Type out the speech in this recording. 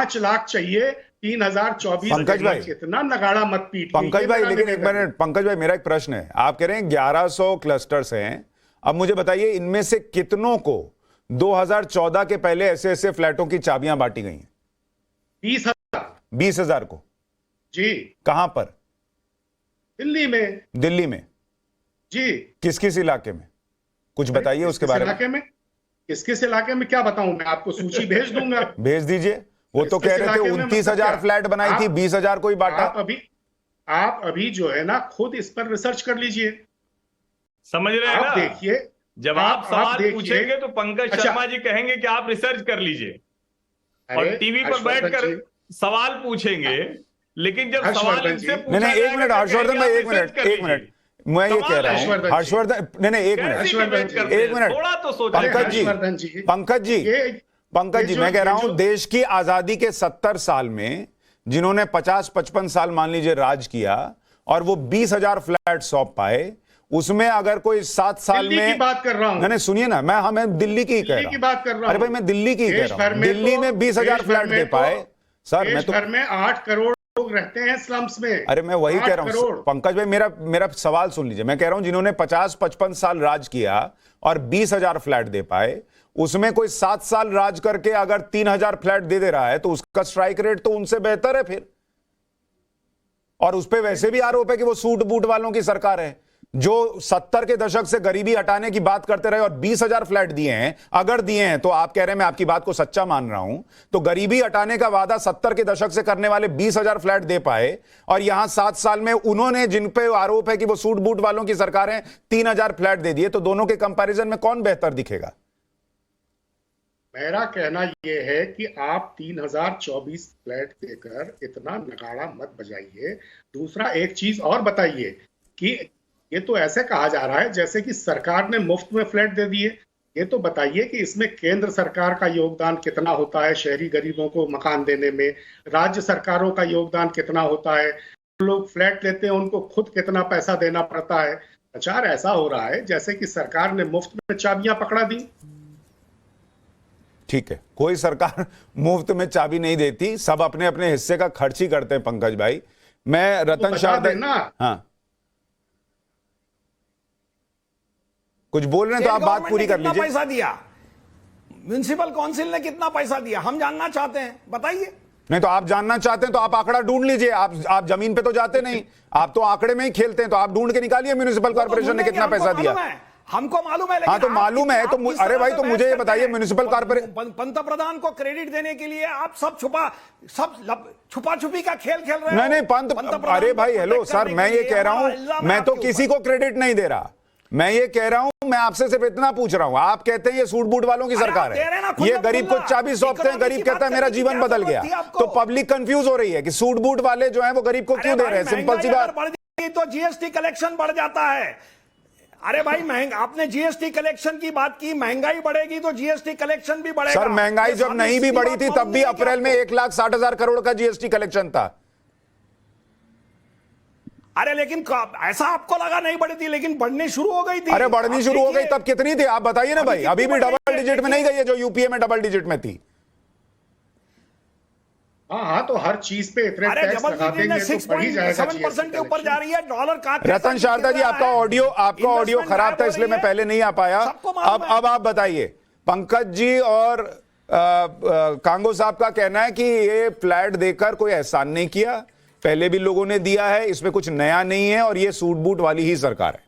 5 लाख चाहिए 3024। पंकज भाई, इतना नगाड़ा मत पीट। पंकज भाई, लेकिन एक मिनट, पंकज भाई, मेरा एक प्रश्न है। आप कह रहे हैं 1100 क्लस्टर्स हैं, अब मुझे बताइए इनमें से कितनों को 2014 के पहले ऐसे ऐसे फ्लैटों की चाबियां बांटी गई हैं? 20,000। 20,000 को जी। कहां पर? दिल्ली में। दिल्ली में? जी। किस किस इलाके में, कुछ बताइए उसके बारे में। किस किस इलाके में क्या बताऊं, मैं आपको सूची भेज दूंगा। भेज दीजिए। वो तो कह रहे थे 29,000 फ्लैट बनाई थी, 20,000 को ही बांटा। आप अभी जो है ना खुद इस पर रिसर्च कर लीजिए, समझ रहे हैं ना। देखिए, जब आप सवाल पूछेंगे तो पंकज शर्मा जी कहेंगे कि आप रिसर्च कर लीजिए, और टीवी पर बैठकर सवाल पूछेंगे। लेकिन जब सवाल इनसे पूछा नहीं, एक मिनट हर्षवर्धन भाई, एक मिनट, मैं ये कह रहा हूं हर्षवर्धन, नहीं एक मिनट, थोड़ा तो सोचें। पंकज जी, मैं कह रहा हूं देश की आजादी के 70 साल में जिन्होंने 50-55 साल मान लीजिए राज किया और वो 20,000 फ्लैट सौंप पाए, उसमें अगर कोई 7 साल में, की बात कर रहा हूं, नहीं सुनिए ना, मैं दिल्ली की कह रहा हूं। अरे भाई, मैं दिल्ली की कह रहा हूं, दिल्ली में 20,000 फ्लैट दे पाए सर। मैं तो घर में 8 करोड़ लोग रहते हैं स्लम्स में। अरे मैं वही कह रहा हूं पंकज भाई, मेरा सवाल सुन लीजिए। मैं कह रहा हूं जिन्होंने 50-55 साल राज किया और 20,000 फ्लैट दे पाए, उसमें कोई 7 साल राज करके अगर 3,000 फ्लैट दे रहा है तो उसका स्ट्राइक रेट तो उनसे बेहतर है फिर। और उस पर वैसे भी आरोप है कि वो सूट बूट वालों की सरकार है, जो 70 के दशक से गरीबी हटाने की बात करते रहे और 20,000 फ्लैट दिए हैं। अगर दिए हैं तो आप कह रहे हैं, मैं आपकी बात को सच्चा मान रहा हूं, तो गरीबी हटाने का वादा 70 के दशक से करने वाले 20,000 फ्लैट दे पाए, और यहां 7 साल में उन्होंने, जिन पे आरोप है कि वो सूट बूट वालों की सरकार है, 3,000 फ्लैट दे दिए। तो दोनों के कंपैरिजन में कौन बेहतर दिखेगा? मेरा कहना यह है कि आप 3024 फ्लैट देकर इतना नगाड़ा मत बजाइए। दूसरा एक चीज और बताइए कि ये तो ऐसे कहा जा रहा है जैसे कि सरकार ने मुफ्त में फ्लैट दे दिए। ये तो बताइए कि इसमें केंद्र सरकार का योगदान कितना होता है शहरी गरीबों को मकान देने में, राज्य सरकारों का योगदान कितना होता है, लोग फ्लैट लेते हैं उनको खुद कितना पैसा देना पड़ता है। प्रचार ऐसा हो रहा है जैसे कि सरकार ने मुफ्त में चाबियां पकड़ा दी। ठीक है, कोई सरकार मुफ्त में चाबी नहीं देती, सब अपने अपने हिस्से का खर्च ही करते हैं पंकज भाई। मैं रतन शारदा, हाँ कुछ बोल रहे हैं तो आप बात पूरी कर लीजिए। पैसा दिया म्युनिसिपल काउंसिल ने, कितना पैसा दिया, हम जानना चाहते हैं, बताइए। नहीं तो आप जानना चाहते हैं तो आप आंकड़ा ढूंढ लीजिए। आप जमीन पे तो जाते नहीं, आप तो आंकड़े में ही खेलते हैं, तो आप ढूंढ के निकालिए म्युनिसिपल कॉर्पोरेशन ने कितना पैसा दिया। हमको मालूम है, हाँ तो मालूम है तो अरे भाई, तो मुझे ये बताइए म्युनिसिपल कॉर्पोरेशन, पंतप्रधान को क्रेडिट देने के लिए आप सब छुपा छुपी का खेल खेल रहे हैं। नहीं, अरे भाई हेलो सर, मैं ये कह रहा हूं, मैं तो किसी को क्रेडिट नहीं दे रहा, मैं ये कह रहा हूं, मैं आपसे सिर्फ इतना पूछ रहा हूं। आप कहते हैं ये सूट बूट वालों की सरकार है, ये गरीब को चाबी सौंपते हैं, गरीब कहता है मेरा जीवन बदल गया। तो पब्लिक कंफ्यूज हो रही है कि सूट बूट वाले जो हैं वो गरीब को क्यों दे रहे हैं। सिंपल सी बात, तो जीएसटी कलेक्शन बढ़ जाता है। अरे भाई, महंगा, आपने जीएसटी कलेक्शन की बात की, महंगाई बढ़ेगी तो जीएसटी कलेक्शन भी बढ़ेगा। सर महंगाई जब नहीं भी बढ़ी थी तब भी अप्रैल में 1,60,000 करोड़ का जीएसटी कलेक्शन था। अरे लेकिन ऐसा आपको लगा नहीं बढ़ी थी, लेकिन बढ़नी शुरू हो गई थी। अरे बढ़नी शुरू हो गई, तब कितनी थी आप बताइए ना भाई। अभी भी डबल डिजिट में नहीं गई है जो यूपीए में डबल डिजिट में थी। हाँ, तो हर चीज पे इतने टैक्स लगा देंगे तो बढ़ ही जाएगा। 7% के ऊपर जा रही है डॉलर का। रतन शारदा जी, आपका ऑडियो खराब था इसलिए मैं पहले नहीं आ पाया। अब आप बताइए। पंकज जी और कांगो साहब का कहना है कि ये फ्लैट देकर कोई एहसान नहीं किया, पहले भी लोगों ने दिया है, इसमें कुछ नया नहीं है और ये सूट बूट वाली ही सरकार है।